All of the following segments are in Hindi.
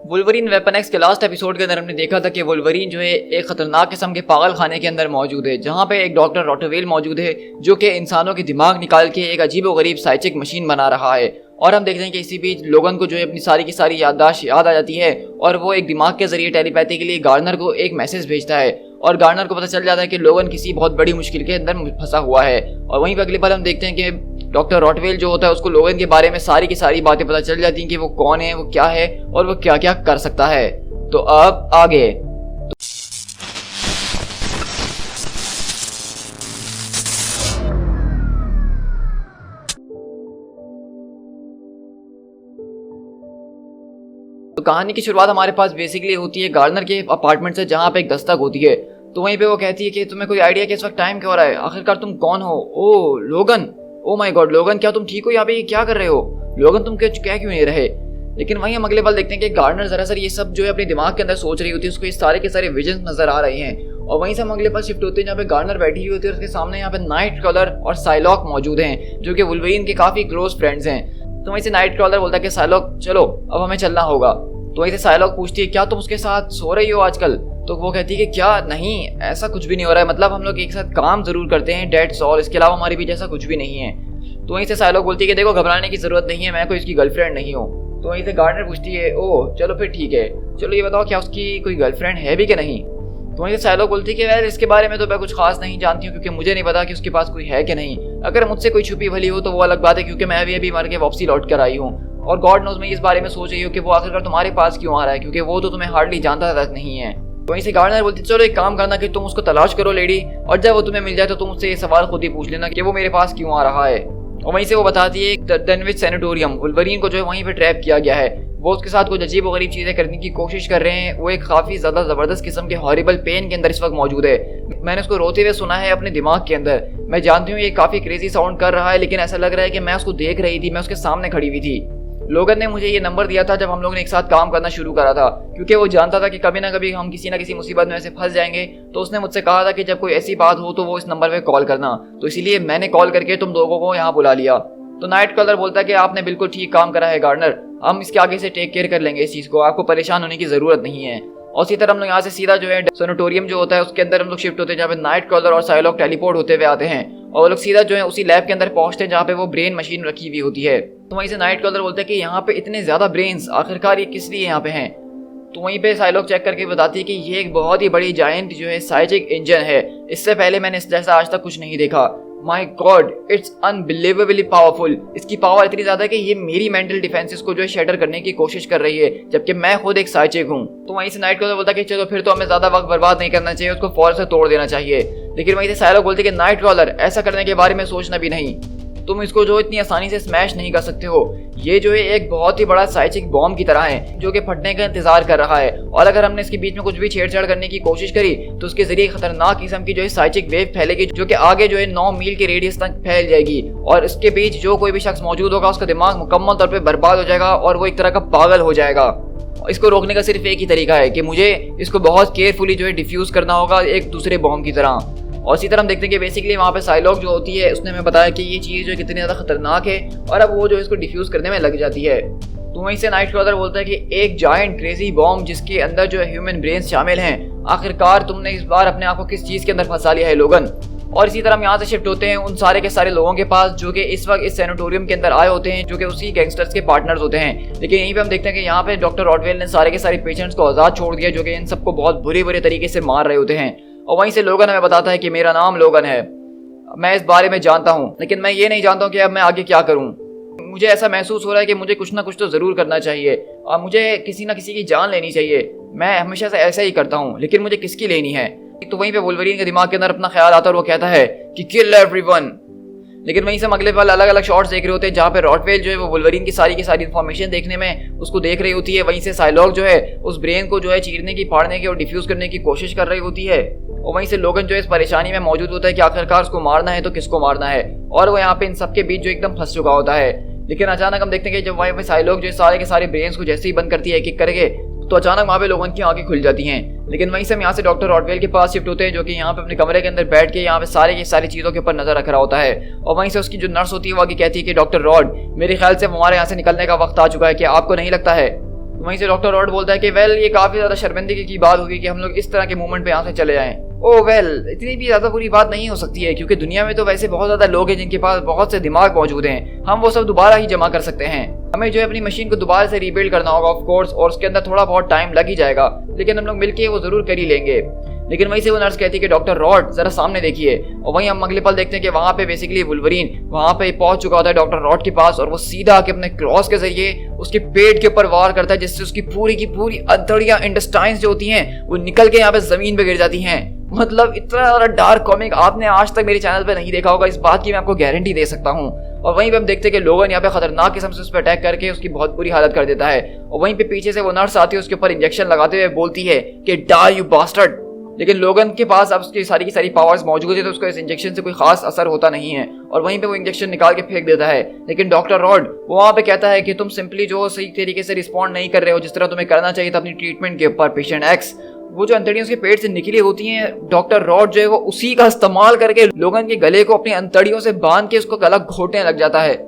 वुल्वरीन वेपन एक्स के लास्ट एपिसोड के अंदर हमने देखा था कि वुल्वरीन जो है एक खतरनाक किस्म के पागल खाने के अंदर मौजूद है, जहां पे एक डॉक्टर रॉटवेल मौजूद है जो कि इंसानों के दिमाग निकाल के एक अजीब व गरीब साइकिक मशीन बना रहा है। और हम देखते हैं कि इसी बीच लोगन को जो है अपनी सारी की सारी याददाश्त याद आ जाती है और वो एक दिमाग के जरिए टेलीपैथी के लिए गार्नर को एक मैसेज भेजता है और गार्नर को पता चल जाता है कि लोगन किसी बहुत बड़ी मुश्किल के अंदर फंसा हुआ है। और वहीं पर अगली बार हम देखते हैं कि डॉक्टर रॉटवेल जो होता है उसको लोगन के बारे में सारी की सारी बातें पता चल जाती हैं कि वो कौन है, वो क्या है और वो क्या क्या कर सकता है। तो अब आगे तो कहानी की शुरुआत हमारे पास बेसिकली होती है गार्नर के अपार्टमेंट से, जहाँ पे एक दस्तक होती है। तो वहीं पे वो कहती है कि तुम्हें कोई आइडिया कि इस वक्त टाइम क्या हो रहा है, आखिरकार तुम कौन हो? ओ लोगन, ओ माय गॉड लोगन, क्या तुम ठीक हो? यहाँ पे क्या कर रहे हो लोगन, तुम क्या क्यों नहीं रहे? लेकिन वहीं हम अगले पल देखते हैं कि गार्नर जरा ये सब जो है अपने दिमाग के अंदर सोच रही होती है, उसको ये सारे के सारे विजन नजर आ रहे हैं। और वहीं से हम अगले पल शिफ्ट होते हैं जहाँ पे गार्नर बैठी हुई होती है और उसके सामने यहाँ पे नाइट क्रॉलर और साइलॉक मौजूद हैं जो कि वुल्वरीन के काफी क्लोज फ्रेंड्स हैं। तो वहीं से नाइट क्रॉलर बोलता है कि साइलॉक चलो अब हमें चलना होगा। तो वहीं से साइलॉक पूछती है क्या तुम उसके साथ सो रही हो आजकल? तो वो कहती है कि क्या नहीं, ऐसा कुछ भी नहीं हो रहा है, मतलब हम लोग एक साथ काम जरूर करते हैं, डेट्स ऑल, इसके अलावा हमारे बीच ऐसा कुछ भी नहीं है। तो वहीं से साइलॉक बोलती है कि देखो घबराने की जरूरत नहीं है, मैं कोई इसकी गर्लफ्रेंड नहीं हूँ। तो वहीं से गार्डनर पूछती है ओह चलो फिर ठीक है, चलो ये बताओ क्या उसकी कोई गर्लफ्रेंड है भी कि नहीं? तो वहीं से साइलॉक बोलती है कि यार इसके बारे में तो मैं कुछ खास नहीं जानती हूँ क्योंकि मुझे नहीं पता कि उसके पास कोई है कि नहीं। अगर मुझसे कोई छुपी भली हो तो वो अलग बात है क्योंकि मैं अभी मर के वापसी लौट कर आई हूँ और गॉड नोज मैं इस बारे में सोच रही हूँ कि वो आखिरकार तुम्हारे पास क्यों आ रहा है क्योंकि वो तो तुम्हें हार्डली जानता तक नहीं है। वहीं से गार्डनर बोलती है चलो एक काम करना कि तुम उसको तलाश करो लेडी, और जब वो तुम्हें मिल जाए तो तुम उससे ये सवाल खुद ही पूछ लेना कि वो मेरे पास क्यों आ रहा है। और वहीं से वो बताती है डेनविच सैनिटोरियम, वुल्वरीन को जो है वहीं पे ट्रैप किया गया है, वो उसके साथ कुछ अजीब और गरीब चीजें करने की कोशिश कर रहे हैं। वो एक काफी ज्यादा जबरदस्त किस्म के हॉरिबल पेन के अंदर इस वक्त मौजूद है। मैंने उसको रोते हुए सुना है अपने दिमाग के अंदर। मैं जानती हूँ ये काफी क्रेजी साउंड कर रहा है लेकिन ऐसा लग रहा है कि मैं उसको देख रही थी, मैं उसके सामने खड़ी हुई थी। लोगन ने मुझे ये नंबर दिया था जब हम लोगों ने एक साथ काम करना शुरू करा था क्योंकि वो जानता था कि कभी ना कभी हम किसी ना किसी मुसीबत में ऐसे फंस जाएंगे। तो उसने मुझसे कहा था कि जब कोई ऐसी बात हो तो वो इस नंबर पे कॉल करना, तो इसीलिए मैंने कॉल करके तुम लोगों को यहाँ बुला लिया। तो नाइट कलर बोलता है कि आपने बिल्कुल ठीक काम करा है गार्डनर, हम इसके आगे से टेक केयर कर लेंगे इस चीज को, आपको परेशान होने की जरूरत नहीं है। और इसी तरह हम लोग यहाँ से सीधा जो है सैनिटोरियम जो होता है उसके अंदर हम लोग शिफ्ट होते हैं जहाँ पे नाइट कॉलर और साइलॉक टेलीपोर्ट होते हुए आते हैं और वो लोग सीधा जो है उसी लैब के अंदर पहुंचते हैं जहाँ पे वो ब्रेन मशीन रखी हुई होती है। तो वहीं से नाइट कॉलर बोलते हैं कि यहाँ पे इतने ज्यादा ब्रेन्स आखिरकार ये किस लिए यहाँ पे हैं? तो वहीं पे साइलॉक चेक करके बताती है कि ये एक बहुत ही बड़ी जायंट जो है साइकिक इंजन है, इससे पहले मैंने इस जैसा आज तक कुछ नहीं देखा। My God it's unbelievably powerful, इसकी पावर इतनी ज्यादा है कि ये मेरी मेंटल डिफेंसेस को जो है शैटर करने की कोशिश कर रही है जबकि मैं खुद एक साइकिक हूँ। तो वहीं से नाइट कॉलर बोलता है कि चलो फिर तो हमें ज्यादा वक्त बर्बाद नहीं करना चाहिए, उसको फौरन से तोड़ देना चाहिए। लेकिन वहीं से साइलॉक बोलते हैं कि नाइट कॉलर ऐसा करने के बारे में सोचना भी नहीं, तुम इसको जो इतनी आसानी से स्मैश नहीं कर सकते हो, ये जो है एक बहुत ही बड़ा साइकिक बॉम्ब की तरह है जो कि फटने का इंतजार कर रहा है और अगर हमने इसके बीच में कुछ भी छेड़छाड़ करने की कोशिश करी तो उसके जरिए खतरनाक किस्म की जो है साइकिक वेव फैलेगी जो कि आगे जो है 9 मील के रेडियस तक फैल जाएगी और इसके बीच जो कोई भी शख्स मौजूद होगा उसका दिमाग मुकम्मल तौर पर बर्बाद हो जाएगा और वो एक तरह का पागल हो जाएगा। इसको रोकने का सिर्फ एक ही तरीका है कि मुझे इसको बहुत केयरफुली जो है डिफ्यूज करना होगा एक दूसरे बॉम्ब की तरह। और इसी तरह हम देखते हैं कि बेसिकली वहाँ पे साइलॉक जो होती है उसने हमें बताया कि ये चीज़ जो कितनी ज़्यादा खतरनाक है और अब वो जो इसको डिफ्यूज करने में लग जाती है। तो वहीं से नाइट क्रॉलर बोलता है कि एक जायंट क्रेजी बॉम्ब जिसके अंदर जो है ह्यूमन ब्रेन्स शामिल हैं, आखिरकार तुमने इस बार अपने आप को किस चीज़ के अंदर फंसा लिया है लोगन। और इसी तरह हम यहाँ से शिफ्ट होते हैं उन सारे के सारे लोगों के पास जो कि इस वक्त इस सैनिटोरियम के अंदर आए होते हैं जो कि उसी गैंगस्टर्स के पार्टनर्स होते हैं। लेकिन यहीं पे हम देखते हैं कि यहाँ पे डॉक्टर रॉटवेल ने सारे के सारे पेशेंट्स को आज़ाद छोड़ दिया जो कि इन सबको बहुत बुरे तरीके से मार रहे होते हैं। और वहीं से लोगन हमें बताता है कि मेरा नाम लोगन है, मैं इस बारे में जानता हूँ लेकिन मैं ये नहीं जानता हूँ कि अब मैं आगे क्या करूँ। मुझे ऐसा महसूस हो रहा है कि मुझे कुछ ना कुछ तो ज़रूर करना चाहिए और मुझे किसी ना किसी की जान लेनी चाहिए। मैं हमेशा से ऐसा ही करता हूँ लेकिन मुझे किसकी लेनी है? तो वहीं पे वुल्वरीन के दिमाग के अंदर अपना ख्याल आता है और वो कहता है कि किल एवरीवन। लेकिन वहीं से हम अगले पल अलग अलग शॉट्स देख रहे होते हैं जहाँ पे रॉटवेल जो है वो वुल्वरीन की सारी इन्फॉर्मेशन देखने में उसको देख रही होती है। वहीं से साइलॉक जो है उस ब्रेन को जो है चीरने की, फाड़ने की और डिफ्यूज करने की कोशिश कर रही होती है। और वहीं से लोगन जो है इस परेशानी में मौजूद होता है कि आखिरकार उसको मारना है तो किसको मारना है और वो यहाँ पे इन सबके बीच जो एकदम फंस चुका होता है। लेकिन अचानक हम देखते हैं कि जब वहाँ पे साइलॉक जो है सारे के सारे ब्रेन्स को जैसे ही बंद करती है एक एक करके तो अचानक वहाँ पे लोगों की आंखें खुल जाती हैं। लेकिन वहीं से हम यहाँ से डॉक्टर रॉटवेल के पास शिफ्ट होते हैं जो कि यहाँ पे अपने कमरे के अंदर बैठ के यहाँ पे सारे की सारी चीज़ों के ऊपर नजर रख रहा होता है। और वहीं से उसकी जो नर्स होती है वो आगे कहती है कि डॉक्टर रॉड मेरे ख्याल से हमारे यहाँ से निकलने का वक्त आ चुका है, कि आपको नहीं लगता है? वहीं से डॉक्टर रॉड बोलता है कि वेल ये काफी ज्यादा शर्मिंदगी की बात होगी कि हम लोग इस तरह के मूवमेंट पे यहाँ से चले जाएं। ओ वेल इतनी भी ज्यादा बुरी बात नहीं हो सकती है, क्योंकि दुनिया में तो वैसे बहुत ज्यादा लोग हैं जिनके पास बहुत से दिमाग मौजूद हैं, हम वो सब दोबारा ही जमा कर सकते हैं। हमें जो है अपनी मशीन को दोबारा से रीबिल्ड करना होगा ऑफ कोर्स, और उसके अंदर थोड़ा बहुत टाइम लग ही जाएगा, लेकिन हम लोग मिलके वो जरूर कर ही लेंगे। लेकिन वहीं से वो नर्स कहती है कि डॉक्टर रॉड जरा सामने देखिए, और वहीं हम अगले पल देखते हैं कि वहां पे बेसिकली वुल्वरीन वहां पे पहुंच चुका होता है डॉक्टर रॉड के पास, और वो सीधा आके अपने क्रॉस के जरिए उसके पेट के ऊपर वार करता है, जिससे उसकी पूरी की पूरी अंतड़ियां इंटेस्टाइन्स जो होती हैं वो निकल के यहाँ पे जमीन पे गिर जाती हैं। मतलब इतना ज्यादा डार्क कॉमिक आपने आज तक मेरे चैनल पे नहीं देखा होगा, इस बात की मैं आपको गारंटी दे सकता हूँ। और वहीं पे हम देखते हैं कि लोगन यहाँ पे खतरनाक किस्म से उस पर अटैक करके उसकी बहुत बुरी हालत कर देता है, और वहीं पे पीछे से वो नर्स आती है, उसके ऊपर इंजेक्शन लगाते हुए बोलती है कि डाई यू बास्टर्ड। लेकिन लोगन के पास अब उसकी सारी की सारी पावर्स मौजूद है, तो उसको इस इंजेक्शन से कोई खास असर होता नहीं है, और वहीं पे वो इंजेक्शन निकाल के फेंक देता है। लेकिन डॉक्टर रॉड वो वहाँ पे कहता है कि तुम सिंपली जो सही तरीके से रिस्पॉन्ड नहीं कर रहे हो जिस तरह तुम्हें करना चाहिए था अपनी ट्रीटमेंट के ऊपर। पेशेंट एक्स वो जो अंतड़ियां उसके पेट से निकली होती हैं, डॉक्टर रॉड जो है वो उसी का इस्तेमाल करके लोगन के गले को अपनी अंतड़ियों से बांध के उसको गला घोटने लग जाता है।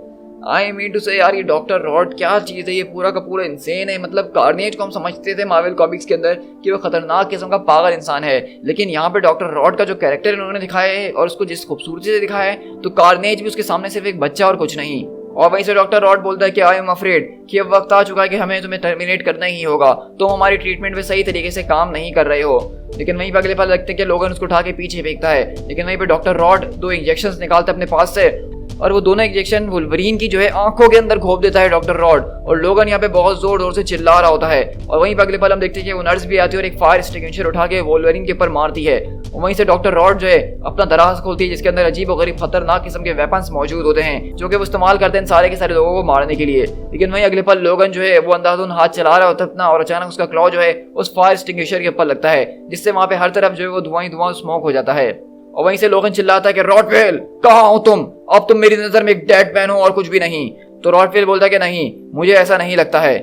आई मीन टू से यार ये डॉक्टर रॉड क्या चीज है, ये पूरा का पूरा इंसेन है। मतलब कार्नेज को हम समझते थे मार्वल कॉमिक्स के अंदर कि वो खतरनाक किस्म का पागल इंसान है, लेकिन यहाँ पे डॉक्टर रॉड का जो कैरेक्टर इन्होंने दिखाया है और उसको जिस खूबसूरती से दिखाया है, तो कार्नेज भी उसके सामने सिर्फ एक बच्चा और कुछ नहीं। और वहीं से डॉक्टर रॉड बोलता है कि आई एम अफ्रेड कि अब वक्त आ चुका है कि हमें तुम्हें टर्मिनेट करना ही होगा, तुम हमारी ट्रीटमेंट में सही तरीके से काम नहीं कर रहे हो। लेकिन वहीं पर अगले पल लगते हैं कि लोगन उसको उठा के पीछे फेंकता है, लेकिन वहीं पे डॉक्टर रॉड 2 इंजेक्शंस निकालता है अपने पास से, और वो दोनों इंजेक्शन वुल्वरीन की जो है आंखों के अंदर घोप देता है डॉक्टर रॉड, और लोगन यहाँ पे बहुत जोर जोर से चिल्ला रहा होता है। और वहीं पर अगले पल हम देखते हैं कि वो नर्स भी आती है और एक फायर एक्सटिंग्विशर उठा के वुल्वरीन के ऊपर मारती है। और वहीं से डॉक्टर रॉड जो है अपना दराज खोलती है, जिसके अंदर अजीब और गरीब खतरनाक किस्म के वेपन्स मौजूद होते हैं, जो कि वो इस्तेमाल करते हैं सारे के सारे लोगों को मारने के लिए। लेकिन वहीं अगले पल लोगन जो है वो अंधाधुंध हाथ चला रहा होता है अपना, और अचानक उसका क्लॉ जो है उस फायर एक्सटिंग्विशर के ऊपर लगता है, जिससे वहां पे हर तरफ जो है वो धुआं ही धुआं स्मोक हो जाता है। और वहीं से लोगन चिल्लाता है कि रॉडवेल कहाँ हो तुम, अब तुम मेरी नजर में एक डेड मैन हो और कुछ भी नहीं। तो रॉडवेल बोलता है कि नहीं, मुझे ऐसा नहीं लगता है,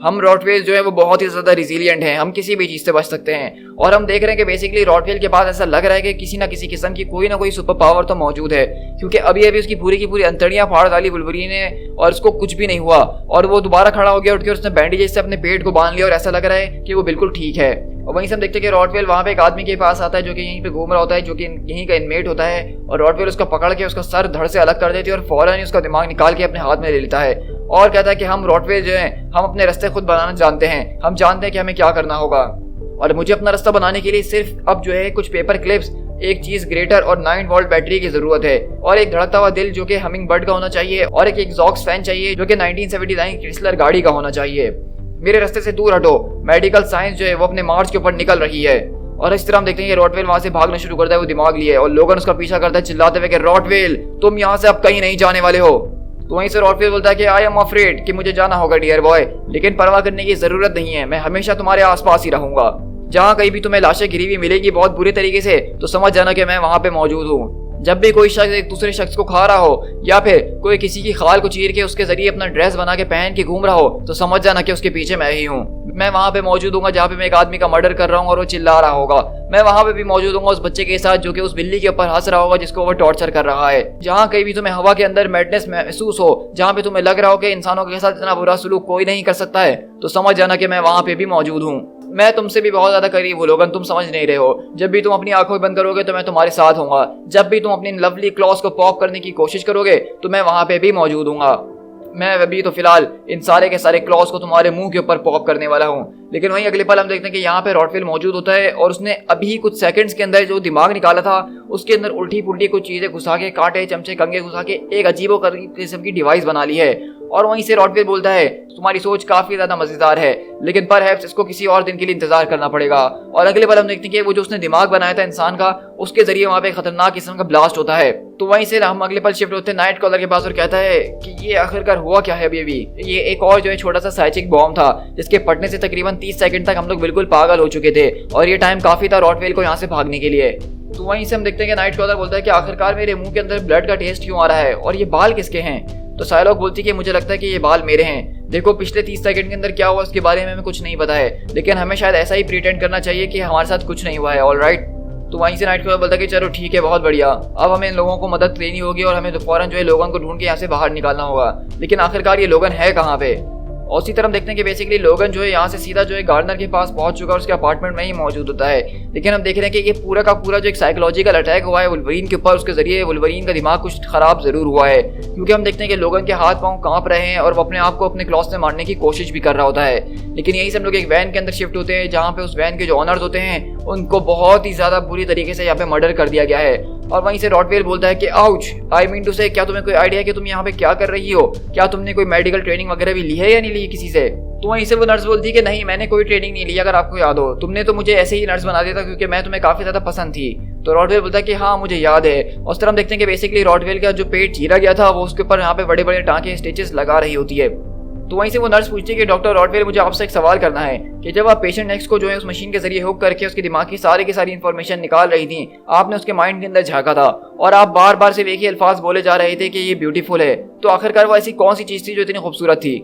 हम रॉटवेल जो है वो बहुत ही ज्यादा रिजिलियंट हैं, हम किसी भी चीज से बच सकते हैं। और हम देख रहे हैं कि बेसिकली रॉटवेल के पास ऐसा लग रहा है कि किसी ना किसी किस्म की कोई ना कोई सुपर पावर तो मौजूद है, क्योंकि अभी अभी उसकी पूरी की पूरी अंतड़ियां फाड़ डाली वुल्वरीन ने और उसको कुछ भी नहीं हुआ, और वो दोबारा खड़ा हो गया, उठ के उसने बैंडेजेस से अपने पेट को बांध लिया और ऐसा लग रहा है कि वो बिल्कुल ठीक है। और वहीं से हम देखते हैं कि रॉटवेल वहां पे एक आदमी के पास आता है जो कि यहीं पे घूम रहा होता है, जो कि यहीं का इनमेट होता है, और रॉटवेल उसका पकड़ के उसका सर धड़ से अलग कर देती है और फौरन ही उसका दिमाग निकाल के अपने हाथ में ले लेता है और कहता है कि हम रॉटवेल जो है हम अपने रास्ते खुद बनाना जानते हैं, हम जानते हैं कि हमें क्या करना होगा, और मुझे अपना रास्ता बनाने के लिए सिर्फ अब जो है कुछ पेपर क्लिप्स, एक चीज ग्रेटर और 9 वोल्ट बैटरी की जरूरत है, और एक धड़कता हुआ दिल जो कि हमिंग बर्ड का होना चाहिए, और एक एग्जॉस्ट फैन चाहिए जो कि 1979 क्रिसलर गाड़ी का होना चाहिए। मेरे रास्ते से दूर हटो, मेडिकल साइंस जो है वो अपने मार्च के ऊपर निकल रही है। और इस तरह हम देखते हैं कि रॉटवेल वहां से भागना शुरू करता है, वो दिमाग लिए, और लोगन उसका पीछा करता है चिल्लाते हुए कि रॉटवेल तुम यहाँ से अब कहीं नहीं जाने वाले हो। तो वहीं से रॉटवेल बोलता है कि आई एम अफ्रेड कि मुझे जाना होगा डियर बॉय, लेकिन परवाह करने की जरूरत नहीं है, मैं हमेशा तुम्हारे आसपास ही रहूंगा। जहाँ कहीं भी तुम्हें लाशें गिरी हुई मिलेगी बहुत बुरे तरीके से, तो समझ जाना कि मैं वहां पे मौजूद हूँ। जब भी कोई शख्स एक दूसरे शख्स को खा रहा हो, या फिर कोई किसी की खाल को चीर के उसके जरिए अपना ड्रेस बना के पहन के घूम रहा हो, तो समझ जाना कि उसके पीछे मैं ही हूँ। मैं वहां पे मौजूद हूँ जहाँ पे मैं एक आदमी का मर्डर कर रहा हूँ और वो चिल्ला रहा होगा। मैं वहां पे भी मौजूद हूँ उस बच्चे के साथ जो कि उस बिल्ली के ऊपर हंस रहा होगा जिसको वो टॉर्चर कर रहा है। जहाँ कहीं भी तुम्हें हवा के अंदर मैडनेस महसूस हो, जहाँ पे तुम्हें लग रहा हो कि इंसानों के साथ इतना बुरा सलूक कोई नहीं कर सकता है, तो समझ जाना कि मैं वहां पे भी मौजूद हूँ। मैं तुमसे भी बहुत ज्यादा करीब हूँ लोगन, तुम समझ नहीं रहे हो। जब भी तुम अपनी आंखों बंद करोगे तो मैं तुम्हारे साथ हूँगा, जब भी तुम अपनी लवली क्लॉज को पॉप करने की कोशिश करोगे तो मैं वहां पे भी मौजूद हूँगा। मैं अभी तो फिलहाल इन सारे के सारे क्लॉज को तुम्हारे मुंह के ऊपर पॉप करने वाला हूँ। लेकिन वहीं अगले पल हम देखते हैं कि यहाँ पे रॉटवेल मौजूद होता है, और उसने अभी कुछ सेकंड्स के अंदर जो दिमाग निकाला था उसके अंदर उल्टी पुल्टी कुछ चीजें घुसा के, कांटे चमचे कंगे घुसा के एक अजीबो किस्म की डिवाइस बना ली है। और वहीं से रॉटवेल बोलता है तुम्हारी सोच काफी ज्यादा मजेदार है, लेकिन परहैप्स इसको किसी और दिन के लिए इंतजार करना पड़ेगा। और अगले पल हम देखते हैं कि वो जो उसने दिमाग बनाया था इंसान का, उसके जरिए वहां पे खतरनाक किस्म का ब्लास्ट होता है। तो वहीं से हम अगले पल शिफ्ट होते हैं नाइट कॉलर के पास और कहता है कि ये आखिरकार हुआ क्या है। अभी ये एक और जो है छोटा सा साइचिक बॉम्ब था जिसके फटने से तकरीबन 30 सेकंड तक हम लोग बिल्कुल पागल हो चुके थे, और ये टाइम काफी था रॉटवेल को यहाँ से भागने के लिए। तो वहीं से हम देखते हैं कि नाइट कॉलर बोलता है कि आखिरकार मेरे मुंह के अंदर ब्लड का टेस्ट क्यों आ रहा है, और ये बाल किसके हैं। तो साइलॉक बोलती है कि मुझे लगता है कि ये बाल मेरे हैं, देखो पिछले 30 सेकंड के अंदर क्या हुआ उसके बारे में हमें कुछ नहीं पता है, लेकिन हमें शायद ऐसा ही प्रिटेंड करना चाहिए कि हमारे साथ कुछ नहीं हुआ है। ऑलराइट। तो वहीं से नाइट कॉलर बोलता है कि चलो ठीक है, बहुत बढ़िया, अब हमें इन लोगों को मदद लेनी होगी और हमें फौरन जो है लोगन को ढूंढ के यहाँ से बाहर निकालना होगा। लेकिन आखिरकार ये लोगन है कहाँ पे। और उसी तरह हम देखते हैं कि बेसिकली लोगन जो है यहाँ से सीधा जो है गार्डनर के पास पहुंच चुका है, उसके अपार्टमेंट में ही मौजूद होता है। लेकिन हम देख रहे हैं कि ये पूरा का पूरा जो एक साइकोलॉजिकल अटैक हुआ है वुल्वरीन के ऊपर, उसके जरिए वुल्वरीन का दिमाग कुछ खराब जरूर हुआ है, क्योंकि हम देखते हैं कि लोगन के हाथ पांव कांप रहे हैं और वो अपने आप को अपने क्लॉस में मारने की कोशिश भी कर रहा होता है। लेकिन यही से हम लोग एक वैन के अंदर शिफ्ट होते हैं, जहाँ पे उस वैन के जो ऑनर्स होते हैं उनको बहुत ही ज्यादा बुरी तरीके से यहाँ पे मर्डर कर दिया गया है। और वहीं से रॉटवेल बोलता है कि आउच, आई मीन टू से, क्या तुम्हें कोई आइडिया है कि तुम यहाँ पे क्या कर रही हो? क्या तुमने कोई मेडिकल ट्रेनिंग वगैरह भी ली है या नहीं ली किसी से? तो वहीं से वो नर्स बोलती है कि नहीं, मैंने कोई ट्रेनिंग नहीं ली, अगर आपको याद हो तुमने तो मुझे ऐसे ही नर्स बना दिया था क्योंकि मैं तुम्हें काफी ज्यादा पसंद थी। तो रॉटवेल बोलता है कि हाँ मुझे याद है। उस तरह हम देखते हैं कि बेसिकली रॉटवेल का जो पेट चीरा गया था वो उसके ऊपर यहाँ पे बड़े बड़े टाँके स्टिचेस लगा रही होती है। तो वहीं से वो नर्स पूछती है कि डॉक्टर रॉटवेल, मुझे आपसे एक सवाल करना है कि जब आप पेशेंट एक्स को जो है उस मशीन के जरिए हुक करके उसके दिमाग की सारी इन्फॉर्मेशन निकाल रही थी, आपने उसके माइंड के अंदर झांका था और आप बार बार सिर्फ एक ही अल्फाज बोले जा रहे थे कि ये ब्यूटीफुल है, तो आखिरकार वो ऐसी कौन सी चीज थी जो इतनी खूबसूरत थी?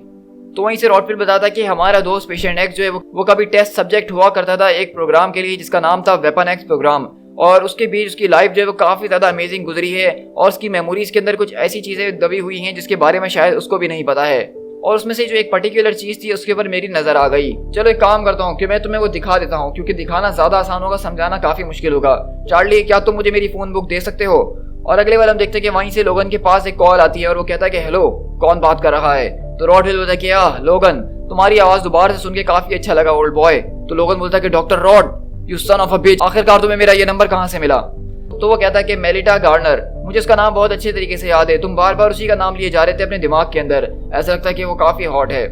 तो वहीं से रॉटवेल बताता है कि हमारा दोस्त पेशेंट एक्स जो है वो कभी टेस्ट सब्जेक्ट हुआ करता था एक प्रोग्राम के लिए जिसका नाम था वेपन एक्स प्रोग्राम, और उसके बीच उसकी लाइफ जो है वो काफी ज्यादा अमेजिंग गुजरी है और उसकी मेमोरीज के अंदर कुछ ऐसी चीजें दबी हुई हैं जिसके बारे में शायद उसको भी नहीं पता है, और उसमें से जो एक पर्टिकुलर चीज थी उसके ऊपर मेरी नजर आ गई। चलो एक काम करता हूँ कि मैं तुम्हें वो दिखा देता हूँ, क्योंकि दिखाना ज्यादा आसान होगा, समझाना काफी मुश्किल होगा। चार्ली, क्या तुम मुझे मेरी फोन बुक दे सकते हो? और अगले बार हम देखते हैं कि वहीं से लोगन के पास एक कॉल आती है और वो कहता है कि हेलो, कौन बात कर रहा है? तो रॉटवेल बोलता है कि लोगन, तुम्हारी आवाज दोबारा से सुन के काफी अच्छा लगा ओल्ड बॉय। तो लोगन बोलता है कि doctor Rod, you son of a bitch, आखिरकार तुम्हें मेरा ये नंबर कहाँ से मिला? तो वो कहता है कि मेलिटा गार्डनर, मुझे उसका नाम बहुत अच्छे तरीके से याद है, तुम बार बार उसी का नाम लिए जा रहे थे अपने दिमाग के अंदर, ऐसा लगता है कि वो काफी हॉट है।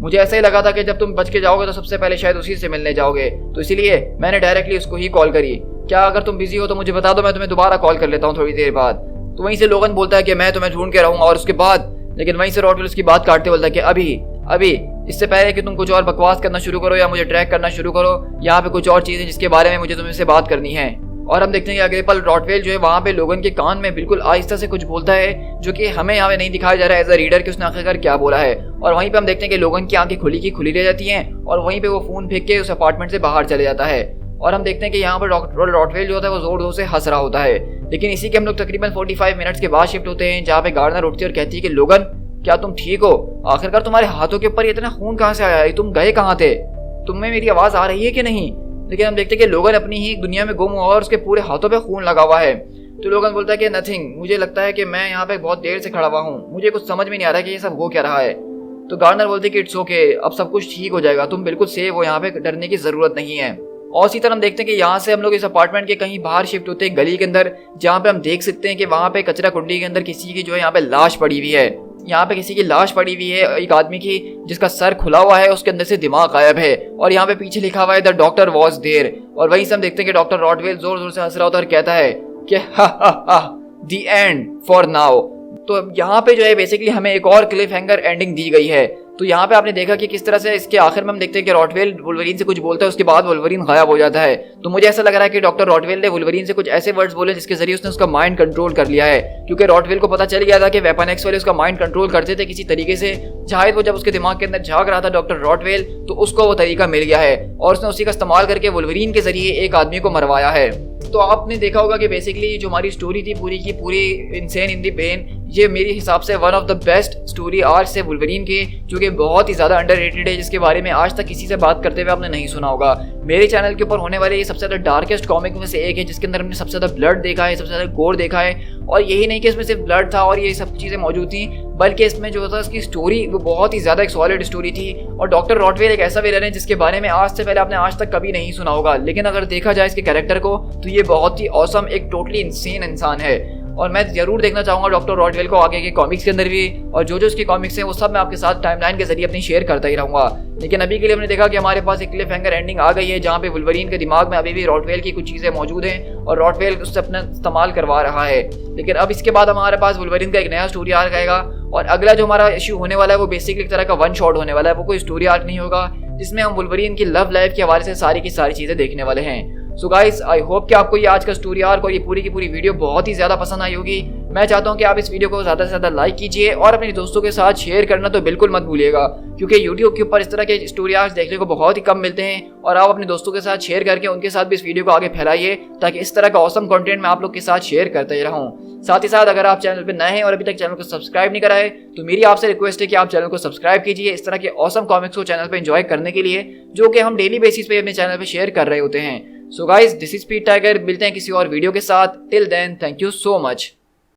मुझे ऐसा ही लगा था कि जब तुम बच के जाओगे तो सबसे पहले शायद उसी से मिलने जाओगे, तो इसीलिए मैंने डायरेक्टली उसको ही कॉल करी। क्या अगर तुम बिजी हो तो मुझे बता दो, मैं तुम्हें दोबारा कॉल कर लेता हूँ थोड़ी देर बाद। तो वहीं से लोगन बोलता है कि मैं तुम्हें ढूंढ के रहूंगा और उसके बाद, लेकिन वहीं से रॉटवेल उसकी बात काटते बोलता है कि अभी इससे पहले कि तुम कुछ और बकवास करना शुरू करो या मुझे ट्रैक करना शुरू करो, यहाँ पे कुछ और चीजें जिसके बारे में मुझे तुमसे बात करनी है। और हम देखते हैं कि अगले पल रॉटवेल जो है वहाँ पे लोगन के कान में बिल्कुल आहिस्ता से कुछ बोलता है जो कि हमें यहाँ पे नहीं दिखाया जा रहा है एज अ रीडर कि उसने आखिरकार क्या बोला है। और वहीं पे हम देखते हैं कि लोगन की आंखें खुली की खुली रह जाती हैं और वहीं पे वो फोन फेंक के उस अपार्टमेंट से बाहर चले जाता है। और हम देखते हैं कि यहाँ पर रॉटवेल जो होता है वो जोर जोर से हंस रहा होता है। लेकिन इसी के हम लोग तकरीबन 45 मिनट्स के बाद शिफ्ट होते हैं, जहाँ पे गार्डनर उठती है और कहती है कि लोगन, क्या तुम ठीक हो? आखिरकार तुम्हारे हाथों के ऊपर इतना खून कहाँ से आया? तुम गए कहाँ थे? तुम्हें मेरी आवाज आ रही है कि नहीं? लेकिन हम देखते हैं कि लोगन अपनी ही दुनिया में गुम हुआ और उसके पूरे हाथों पे खून लगा हुआ है। तो लोगन बोलता है कि नथिंग, मुझे लगता है कि मैं यहाँ पे बहुत देर से खड़ा हुआ हूँ, मुझे कुछ समझ में नहीं आ रहा कि ये सब हो क्या रहा है। तो गार्डनर बोलते हैं कि इट्स ओके, अब सब कुछ ठीक हो जाएगा, तुम बिल्कुल सेफ हो, यहाँ पे डरने की जरूरत नहीं है। और इसी तरह हम देखते हैं कि यहाँ से हम लोग इस अपार्टमेंट के कहीं बाहर शिफ्ट होते हैं गली के अंदर, जहाँ पे हम देख सकते हैं कि वहाँ पे कचरा कुंडी के अंदर किसी की जो है यहाँ पे लाश पड़ी हुई है। यहाँ पे किसी की लाश पड़ी हुई है, एक आदमी की जिसका सर खुला हुआ है, उसके अंदर से दिमाग गायब है और यहाँ पे पीछे लिखा हुआ है द डॉक्टर वॉज देयर। और वहीं से हम देखते हैं कि डॉक्टर रॉटवेल जोर जोर से हंस रहा होता है और कहता है कि द एंड फॉर नाउ। तो यहाँ पे जो है बेसिकली हमें एक और क्लिफ हैंगर एंडिंग दी गई है। तो यहाँ पे आपने देखा कि किस तरह से इसके आखिर में हम देखते हैं कि रॉटवेल वुल्वरीन से कुछ बोलता है, उसके बाद वुल्वरीन गायब हो जाता है। तो मुझे ऐसा लग रहा है कि डॉक्टर रॉटवेल ने वुल्वरीन से कुछ ऐसे वर्ड्स बोले जिसके जरिए उसने उसका माइंड कंट्रोल कर लिया है, क्योंकि रॉटवेल को पता चल गया था कि वेपन एक्स वाले उसका माइंड कंट्रोल करते थे किसी तरीके से। शायद वो जब उसके दिमाग के अंदर झांक रहा था डॉक्टर रॉटवेल, तो उसको वो तरीका मिल गया है और उसने उसी का इस्तेमाल करके वुल्वरीन के जरिए एक आदमी को मरवाया है। तो आपने देखा होगा कि बेसिकली जो हमारी स्टोरी थी पूरी की पूरी इंसेन इन द पेन, ये मेरे हिसाब से one of the best story arc से वुल्वरीन के, जो कि बहुत ही ज़्यादा अंडररेटेड है, जिसके बारे में आज तक किसी से बात करते हुए आपने नहीं सुना होगा। मेरे चैनल के ऊपर होने वाले ये सबसे ज़्यादा डार्केस्ट कॉमिक में से एक है, जिसके अंदर हमने सबसे ज़्यादा ब्लड देखा है, सबसे ज़्यादा गोर देखा है। और यही नहीं कि इसमें सिर्फ ब्लड था और ये सब चीज़ें मौजूद थी, बल्कि इसमें जो था इसकी स्टोरी वो बहुत ही ज़्यादा एक सॉलिड स्टोरी थी। और डॉक्टर रॉटवेल एक ऐसा विलन है जिसके बारे में आज से पहले आपने आज तक कभी नहीं सुना होगा, लेकिन अगर देखा जाए इसके कैरेक्टर को तो ये बहुत ही ऑसम एक टोटली इंसेन इंसान है। और मैं जरूर देखना चाहूंगा डॉक्टर रॉटवेल को आगे के कॉमिक्स के अंदर भी, और जो उसके कॉमिक्स हैं वो सब मैं आपके साथ टाइमलाइन के जरिए अपनी शेयर करता ही रहूंगा। लेकिन अभी के लिए हमने देखा कि हमारे पास एक क्लिफ हैंगर एंडिंग आ गई है, जहाँ पे वुल्वरीन के दिमाग में अभी भी रॉटवेल की कुछ चीज़ें मौजूद हैं और रॉटवेल उससे अपना इस्तेमाल करवा रहा है। लेकिन अब इसके बाद हमारे पास वुल्वरीन का एक नया स्टोरी आर्क आएगा, और अगला जो हमारा इशू होने वाला है वो बेसिकली एक तरह का वन शॉट होने वाला है। वो कोई स्टोरी आर्क नहीं होगा, जिसमें हम वुल्वरीन की लव लाइफ के हवाले से सारी की सारी चीज़ें देखने वाले हैं। सो गाइस, आई होप कि आपको ये आज का स्टोरी आर्क और ये पूरी की पूरी वीडियो बहुत ही ज़्यादा पसंद आई होगी। मैं चाहता हूँ कि आप इस वीडियो को ज़्यादा से ज़्यादा लाइक कीजिए और अपने दोस्तों के साथ शेयर करना तो बिल्कुल मत भूलिएगा, क्योंकि यूट्यूब के ऊपर इस तरह के स्टोरी आर्क्स देखने को बहुत ही कम मिलते हैं। और आप अपने दोस्तों के साथ शेयर करके उनके साथ भी इस वीडियो को आगे फैलाइए, ताकि इस तरह का औसम कंटेंट मैं आप लोग के साथ शेयर करते रहूँ। साथ ही साथ अगर आप चैनल पर नए हैं और अभी तक चैनल को सब्सक्राइब नहीं करा है, तो मेरी आपसे रिक्वेस्ट है कि आप चैनल को सब्सक्राइब कीजिए इस तरह के औसम कॉमिक्स को चैनल पर एंजॉय करने के लिए, जो कि हम डेली बेसिस पे अपने चैनल पर शेयर कर रहे होते हैं। So guys, this is speed tiger. मिलते हैं किसी और वीडियो के साथ। Till then, thank you so much.